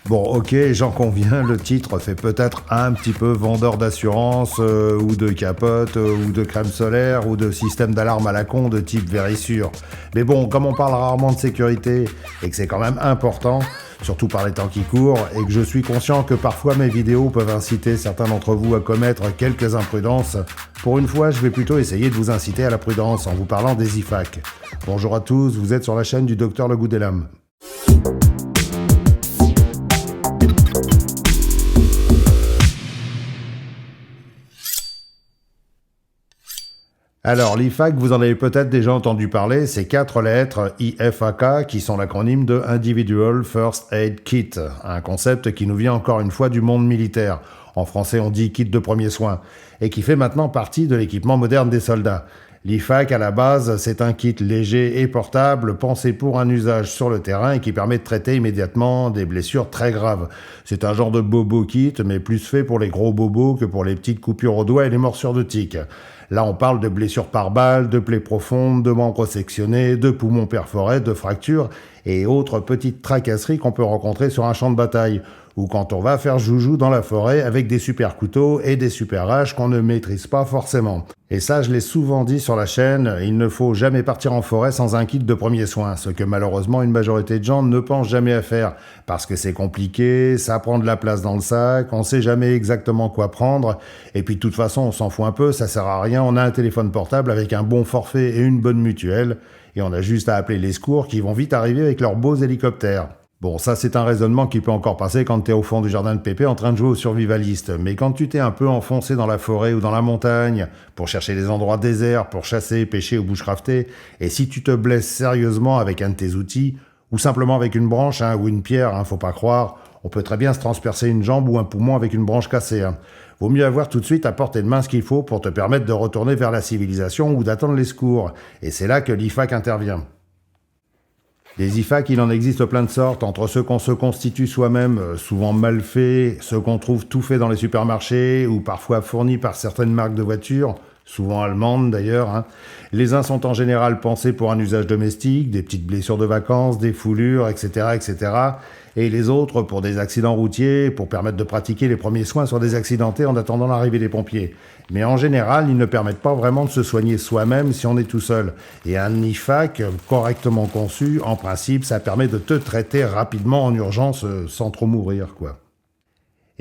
Bon, ok, j'en conviens, le titre fait peut-être un petit peu vendeur d'assurance, ou de capote, ou de crème solaire, ou de système d'alarme à la con de type Vérissure. Mais bon, comme on parle rarement de sécurité, et que c'est quand même important, surtout par les temps qui courent, et que je suis conscient que parfois mes vidéos peuvent inciter certains d'entre vous à commettre quelques imprudences, pour une fois, je vais plutôt essayer de vous inciter à la prudence en vous parlant des IFAC. Bonjour à tous, vous êtes sur la chaîne du Docteur Le Goût des Lames. Alors, l'IFAC, vous en avez peut-être déjà entendu parler, c'est 4 lettres IFAK qui sont l'acronyme de Individual First Aid Kit, un concept qui nous vient encore une fois du monde militaire. En français, on dit kit de premiers soins, et qui fait maintenant partie de l'équipement moderne des soldats. L'IFAC, à la base, c'est un kit léger et portable, pensé pour un usage sur le terrain et qui permet de traiter immédiatement des blessures très graves. C'est un genre de bobo kit, mais plus fait pour les gros bobos que pour les petites coupures au doigt et les morsures de tiques. Là, on parle de blessures par balle, de plaies profondes, de membres sectionnés, de poumons perforés, de fractures et autres petites tracasseries qu'on peut rencontrer sur un champ de bataille, ou quand on va faire joujou dans la forêt avec des super couteaux et des super haches qu'on ne maîtrise pas forcément. Et ça, je l'ai souvent dit sur la chaîne, il ne faut jamais partir en forêt sans un kit de premiers soins, ce que malheureusement une majorité de gens ne pensent jamais à faire, parce que c'est compliqué, ça prend de la place dans le sac, on sait jamais exactement quoi prendre, et puis de toute façon on s'en fout un peu, ça sert à rien, on a un téléphone portable avec un bon forfait et une bonne mutuelle, et on a juste à appeler les secours qui vont vite arriver avec leurs beaux hélicoptères. Bon, ça c'est un raisonnement qui peut encore passer quand t'es au fond du jardin de Pépé en train de jouer au survivaliste, mais quand tu t'es un peu enfoncé dans la forêt ou dans la montagne, pour chercher des endroits déserts, pour chasser, pêcher ou bushcrafter, et si tu te blesses sérieusement avec un de tes outils, ou simplement avec une branche ou une pierre, faut pas croire, on peut très bien se transpercer une jambe ou un poumon avec une branche cassée. Vaut mieux avoir tout de suite à portée de main ce qu'il faut pour te permettre de retourner vers la civilisation ou d'attendre les secours, et c'est là que l'IFAC intervient. Les IFAC, il en existe plein de sortes, entre ceux qu'on se constitue soi-même, souvent mal faits, ceux qu'on trouve tout faits dans les supermarchés, ou parfois fournis par certaines marques de voitures, souvent allemandes d'ailleurs. Les uns sont en général pensés pour un usage domestique, des petites blessures de vacances, des foulures, etc., etc. Et les autres pour des accidents routiers, pour permettre de pratiquer les premiers soins sur des accidentés en attendant l'arrivée des pompiers. Mais en général, ils ne permettent pas vraiment de se soigner soi-même si on est tout seul. Et un IFAC correctement conçu, en principe, ça permet de te traiter rapidement en urgence sans trop mourir, quoi.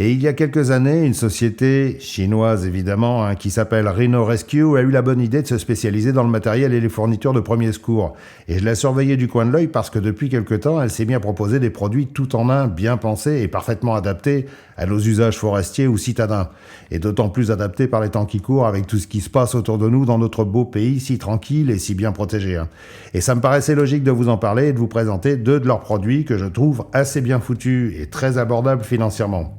Et il y a quelques années, une société chinoise évidemment, qui s'appelle Rhino Rescue, a eu la bonne idée de se spécialiser dans le matériel et les fournitures de premiers secours. Et je l'ai surveillée du coin de l'œil parce que depuis quelque temps, elle s'est mis à proposer des produits tout en un, bien pensés et parfaitement adaptés à nos usages forestiers ou citadins. Et d'autant plus adaptés par les temps qui courent avec tout ce qui se passe autour de nous dans notre beau pays si tranquille et si bien protégé. Et ça me paraissait logique de vous en parler et de vous présenter 2 de leurs produits que je trouve assez bien foutus et très abordables financièrement.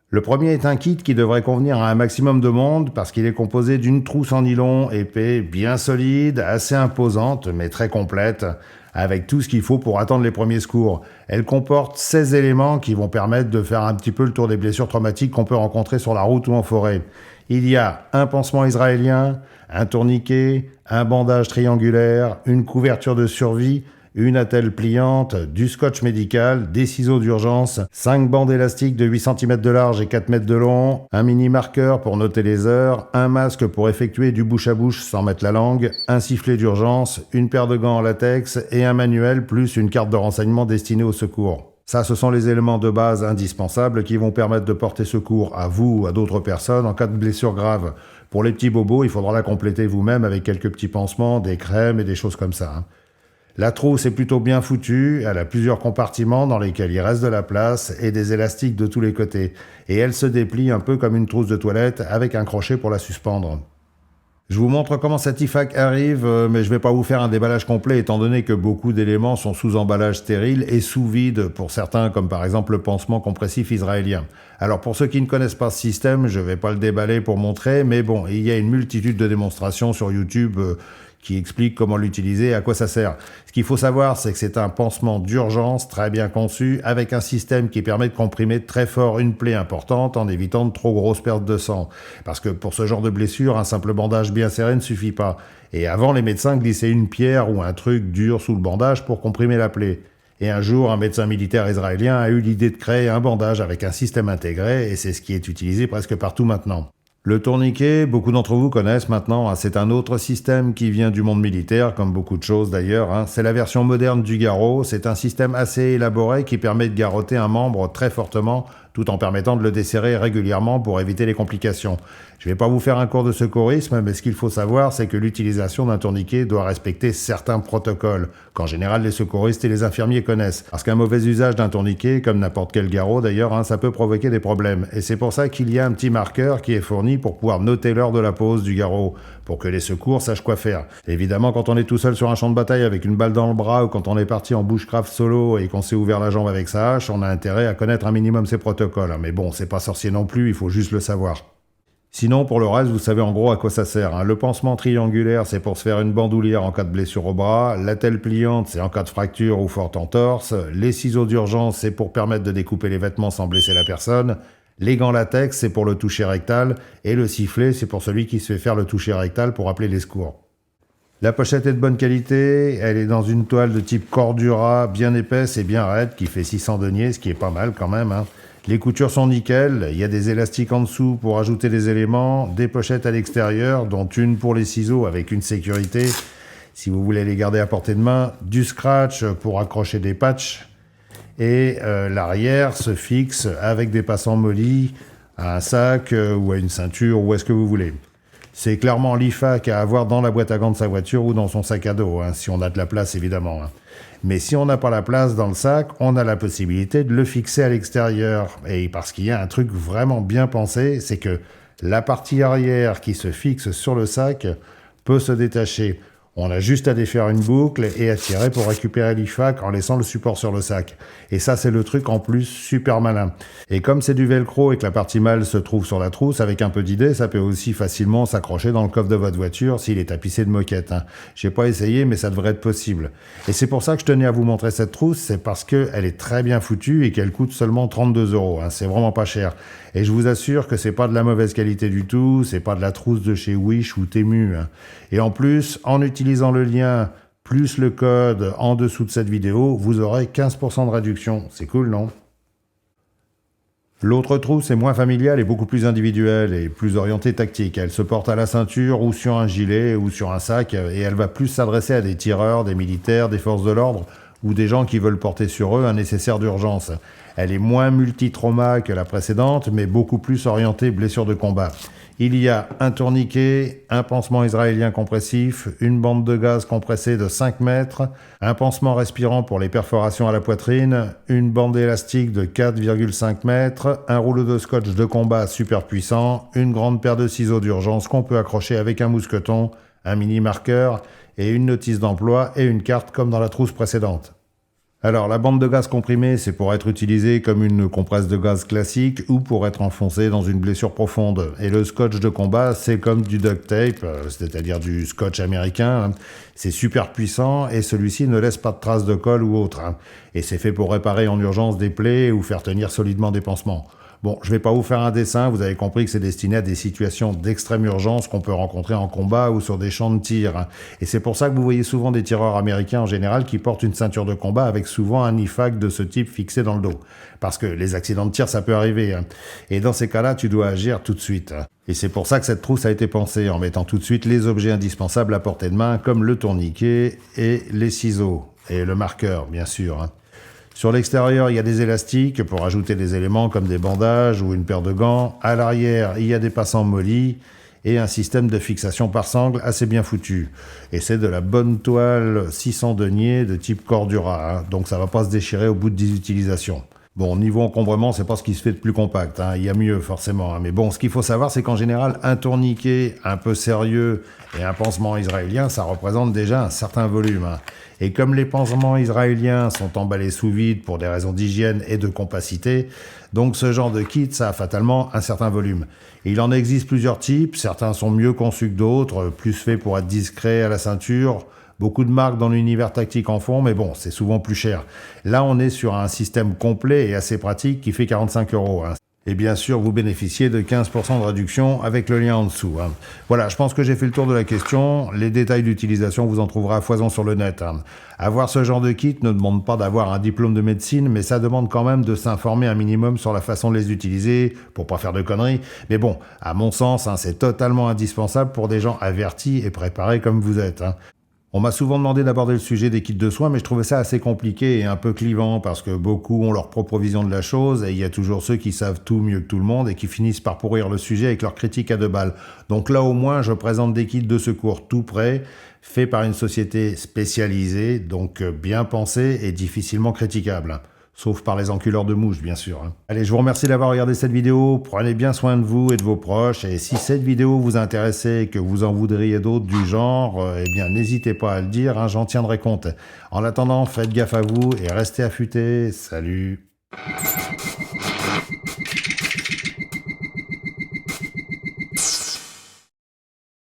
Le premier est un kit qui devrait convenir à un maximum de monde parce qu'il est composé d'une trousse en nylon épais, bien solide, assez imposante mais très complète, avec tout ce qu'il faut pour attendre les premiers secours. Elle comporte 16 éléments qui vont permettre de faire un petit peu le tour des blessures traumatiques qu'on peut rencontrer sur la route ou en forêt. Il y a un pansement israélien, un tourniquet, un bandage triangulaire, une couverture de survie, une attelle pliante, du scotch médical, des ciseaux d'urgence, 5 bandes élastiques de 8 cm de large et 4 mètres de long, un mini marqueur pour noter les heures, un masque pour effectuer du bouche à bouche sans mettre la langue, un sifflet d'urgence, une paire de gants en latex et un manuel plus une carte de renseignement destinée au secours. Ça, ce sont les éléments de base indispensables qui vont permettre de porter secours à vous ou à d'autres personnes en cas de blessure grave. Pour les petits bobos, il faudra la compléter vous-même avec quelques petits pansements, des crèmes et des choses comme ça. La trousse est plutôt bien foutue, elle a plusieurs compartiments dans lesquels il reste de la place et des élastiques de tous les côtés. Et elle se déplie un peu comme une trousse de toilette avec un crochet pour la suspendre. Je vous montre comment cet IFAC arrive, mais je vais pas vous faire un déballage complet étant donné que beaucoup d'éléments sont sous emballage stérile et sous vide pour certains, comme par exemple le pansement compressif israélien. Alors pour ceux qui ne connaissent pas ce système, je vais pas le déballer pour montrer, mais bon, il y a une multitude de démonstrations sur YouTube qui explique comment l'utiliser et à quoi ça sert. Ce qu'il faut savoir, c'est que c'est un pansement d'urgence très bien conçu, avec un système qui permet de comprimer très fort une plaie importante en évitant de trop grosses pertes de sang. Parce que pour ce genre de blessure, un simple bandage bien serré ne suffit pas. Et avant, les médecins glissaient une pierre ou un truc dur sous le bandage pour comprimer la plaie. Et un jour, un médecin militaire israélien a eu l'idée de créer un bandage avec un système intégré, et c'est ce qui est utilisé presque partout maintenant. Le tourniquet, beaucoup d'entre vous connaissent maintenant, hein, c'est un autre système qui vient du monde militaire, comme beaucoup de choses d'ailleurs. Hein. C'est la version moderne du garrot, c'est un système assez élaboré qui permet de garrotter un membre très fortement, tout en permettant de le desserrer régulièrement pour éviter les complications. Je ne vais pas vous faire un cours de secourisme, mais ce qu'il faut savoir, c'est que l'utilisation d'un tourniquet doit respecter certains protocoles, qu'en général les secouristes et les infirmiers connaissent. Parce qu'un mauvais usage d'un tourniquet, comme n'importe quel garrot d'ailleurs, hein, ça peut provoquer des problèmes. Et c'est pour ça qu'il y a un petit marqueur qui est fourni pour pouvoir noter l'heure de la pause du garrot, pour que les secours sachent quoi faire. Évidemment, quand on est tout seul sur un champ de bataille avec une balle dans le bras, ou quand on est parti en bushcraft solo et qu'on s'est ouvert la jambe avec sa hache, on a intérêt à connaître un minimum ces protocoles. Mais bon, c'est pas sorcier non plus, il faut juste le savoir. Sinon, pour le reste, vous savez en gros à quoi ça sert. Hein. Le pansement triangulaire, c'est pour se faire une bandoulière en cas de blessure au bras. L'attelle pliante, c'est en cas de fracture ou forte entorse. Les ciseaux d'urgence, c'est pour permettre de découper les vêtements sans blesser la personne. Les gants latex, c'est pour le toucher rectal. Et le sifflet, c'est pour celui qui se fait faire le toucher rectal pour appeler les secours. La pochette est de bonne qualité, elle est dans une toile de type Cordura, bien épaisse et bien raide, qui fait 600 deniers, ce qui est pas mal quand même. Hein. Les coutures sont nickel, il y a des élastiques en dessous pour ajouter des éléments, des pochettes à l'extérieur, dont une pour les ciseaux avec une sécurité, si vous voulez les garder à portée de main, du scratch pour accrocher des patchs, et l'arrière se fixe avec des passants molis à un sac ou à une ceinture, où est-ce que vous voulez. C'est clairement l'IFAC à avoir dans la boîte à gants de sa voiture ou dans son sac à dos, hein, si on a de la place évidemment. Hein. Mais si on n'a pas la place dans le sac, on a la possibilité de le fixer à l'extérieur. Et parce qu'il y a un truc vraiment bien pensé, c'est que la partie arrière qui se fixe sur le sac peut se détacher. On a juste à défaire une boucle et à tirer pour récupérer l'IFAC en laissant le support sur le sac. Et ça, c'est le truc en plus super malin. Et comme c'est du velcro et que la partie mâle se trouve sur la trousse, avec un peu d'idée, ça peut aussi facilement s'accrocher dans le coffre de votre voiture s'il est tapissé de moquettes. Hein. J'ai pas essayé, mais ça devrait être possible. Et c'est pour ça que je tenais à vous montrer cette trousse, c'est parce qu'elle est très bien foutue et qu'elle coûte seulement 32 €. Hein. C'est vraiment pas cher. Et je vous assure que c'est pas de la mauvaise qualité du tout, c'est pas de la trousse de chez Wish ou Temu. Hein. Et en plus, en utilisant le lien plus le code en dessous de cette vidéo, vous aurez 15% de réduction. C'est cool, non? L'autre trousse est moins familiale et beaucoup plus individuelle et plus orientée tactique. Elle se porte à la ceinture ou sur un gilet ou sur un sac et elle va plus s'adresser à des tireurs, des militaires, des forces de l'ordre ou des gens qui veulent porter sur eux un nécessaire d'urgence. Elle est moins multi-trauma que la précédente, mais beaucoup plus orientée blessure de combat. Il y a un tourniquet, un pansement israélien compressif, une bande de gaz compressée de 5 mètres, un pansement respirant pour les perforations à la poitrine, une bande élastique de 4,5 mètres, un rouleau de scotch de combat super puissant, une grande paire de ciseaux d'urgence qu'on peut accrocher avec un mousqueton, un mini-marqueur et une notice d'emploi et une carte comme dans la trousse précédente. Alors, la bande de gaz comprimée, c'est pour être utilisée comme une compresse de gaz classique ou pour être enfoncée dans une blessure profonde. Et le scotch de combat, c'est comme du duct tape, c'est-à-dire du scotch américain. C'est super puissant et celui-ci ne laisse pas de traces de colle ou autre. Et c'est fait pour réparer en urgence des plaies ou faire tenir solidement des pansements. Bon, je vais pas vous faire un dessin, vous avez compris que c'est destiné à des situations d'extrême urgence qu'on peut rencontrer en combat ou sur des champs de tir. Et c'est pour ça que vous voyez souvent des tireurs américains en général qui portent une ceinture de combat avec souvent un IFAC de ce type fixé dans le dos. Parce que les accidents de tir, ça peut arriver. Et dans ces cas-là, tu dois agir tout de suite. Et c'est pour ça que cette trousse a été pensée, en mettant tout de suite les objets indispensables à portée de main, comme le tourniquet et les ciseaux. Et le marqueur, bien sûr. Sur l'extérieur, il y a des élastiques pour ajouter des éléments comme des bandages ou une paire de gants. À l'arrière, il y a des passants molis et un système de fixation par sangle assez bien foutu. Et c'est de la bonne toile 600 deniers de type Cordura, donc ça va pas se déchirer au bout de 10 utilisations. Bon, niveau encombrement, c'est pas ce qui se fait de plus compact, il y a mieux forcément. Mais bon, ce qu'il faut savoir, c'est qu'en général, un tourniquet un peu sérieux et un pansement israélien, ça représente déjà un certain volume. Et comme les pansements israéliens sont emballés sous vide pour des raisons d'hygiène et de compacité, donc ce genre de kit, ça a fatalement un certain volume. Et il en existe plusieurs types, certains sont mieux conçus que d'autres, plus faits pour être discrets à la ceinture. Beaucoup de marques dans l'univers tactique en font, mais bon, c'est souvent plus cher. Là, on est sur un système complet et assez pratique qui fait 45 €. Et bien sûr, vous bénéficiez de 15% de réduction avec le lien en dessous. Voilà, je pense que j'ai fait le tour de la question. Les détails d'utilisation, vous en trouverez à foison sur le net. Avoir ce genre de kit ne demande pas d'avoir un diplôme de médecine, mais ça demande quand même de s'informer un minimum sur la façon de les utiliser, pour pas faire de conneries. Mais bon, à mon sens, c'est totalement indispensable pour des gens avertis et préparés comme vous êtes. On m'a souvent demandé d'aborder le sujet des kits de soins, mais je trouvais ça assez compliqué et un peu clivant parce que beaucoup ont leur propre vision de la chose et il y a toujours ceux qui savent tout mieux que tout le monde et qui finissent par pourrir le sujet avec leurs critiques à 2 balles. Donc là au moins, je présente des kits de secours tout prêts, faits par une société spécialisée, donc bien pensés et difficilement critiquables. Sauf par les enculeurs de mouches, bien sûr. Allez, je vous remercie d'avoir regardé cette vidéo. Prenez bien soin de vous et de vos proches. Et si cette vidéo vous intéressait et que vous en voudriez d'autres du genre, eh bien, n'hésitez pas à le dire, j'en tiendrai compte. En attendant, faites gaffe à vous et restez affûtés. Salut!